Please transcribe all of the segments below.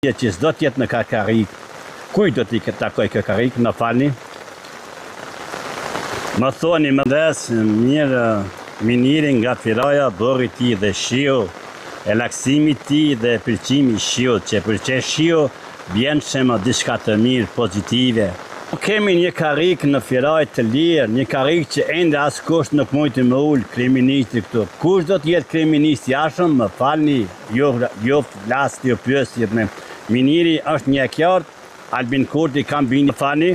që s'do t'jetë në Kakarik. Kuj do t'i takoj Kakarik, në falni? Më thoni më des, mirë minirin nga firaja, borri ti dhe shiu, e laksimi ti dhe pëlqimi shiu, që përqe shiu, vjen që më diçka të mirë, pozitive. Kemi një karik në firaj të lirë, një karik që ende askush nuk mund të më ullë kriministri këtu. Kush do t'jetë kriminist jashëm, më falni, jo flasë, jo pyesjet me. Miniri është një qartë, Albin Kurti kam bini falni.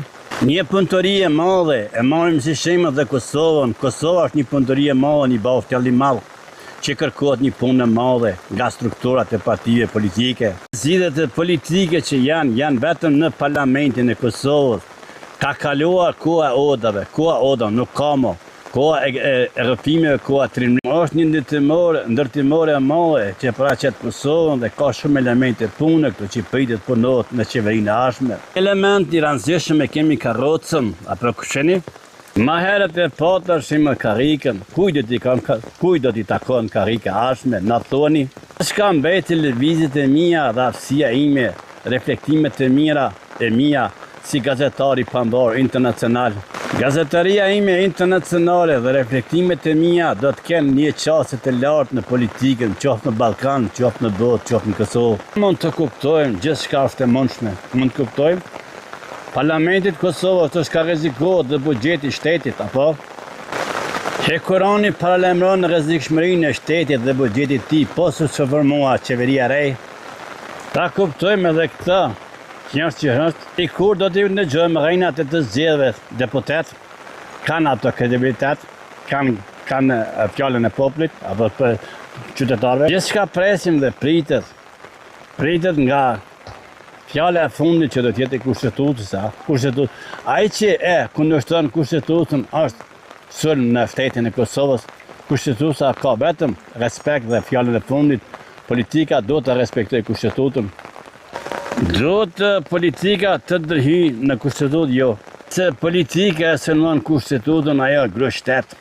Një punëtori e madhe, e marrim si shemë dhe Kosovën. Kosova është një punëtori e madhe, një baftjalli madhe, që kërkohet një punë e madhe nga strukturat e partive politike. Zgjidhjet e politike që janë vetëm në parlamentin e Kosovës. Ka kaluar koha e odave, nuk ka më. Koha e rrëfimeve, koha trimërimit. Është një ndërtimore e madhe që paraqet Kosovën dhe ka shumë elemente pune këtu që pritet punohet në qeverinë e ardhshme. Element i rëndësishëm e kemi karrocën, apo kusheni? Ma herët e patër shimë karikën, kuj do t'i takon karika ardhshme, na thoni? Shka mbeti lëvizjet e mia dhe aftësia ime, reflektimet e mia, si gazetari pambar internacional. Gazetaria ime internacionale dhe reflektimet e mia do të kenë një qasje të lartë në politikën, qoftë në Ballkan, qoftë në botë, qoftë në Kosovë. Mund të kuptojmë gjithçka është e mundshme. Mund të kuptojmë Parlamentit Kosovës është ka rrezikohet dhe buxheti i shtetit, apo? Hekurani paralemron rrezikshmërinë e shtetit dhe buxhetit të tij, posa që formoha qeveria re. Ta kuptojmë edhe këtë. I kur do t'i ndëgjojmë rrejnat e të zgjedhjeve deputet, kanë ato kredibilitet, kanë fjallën e popullit, apo për qytetarëve. Gjithçka presim dhe pritet nga fjalla e fundit që do t'jetë kushtetutës. Ai që e kundërshton kushtetutën është sulm në shtetin e Kosovës. Kushtetuta ka vetëm respekt dhe fjallën e fundit. Politika do të respektojë kushtetutën. Duhet politika të ndërhyjë në kushtetutë, jo. Se politika e synon kushtetutën, ajo grë shtet.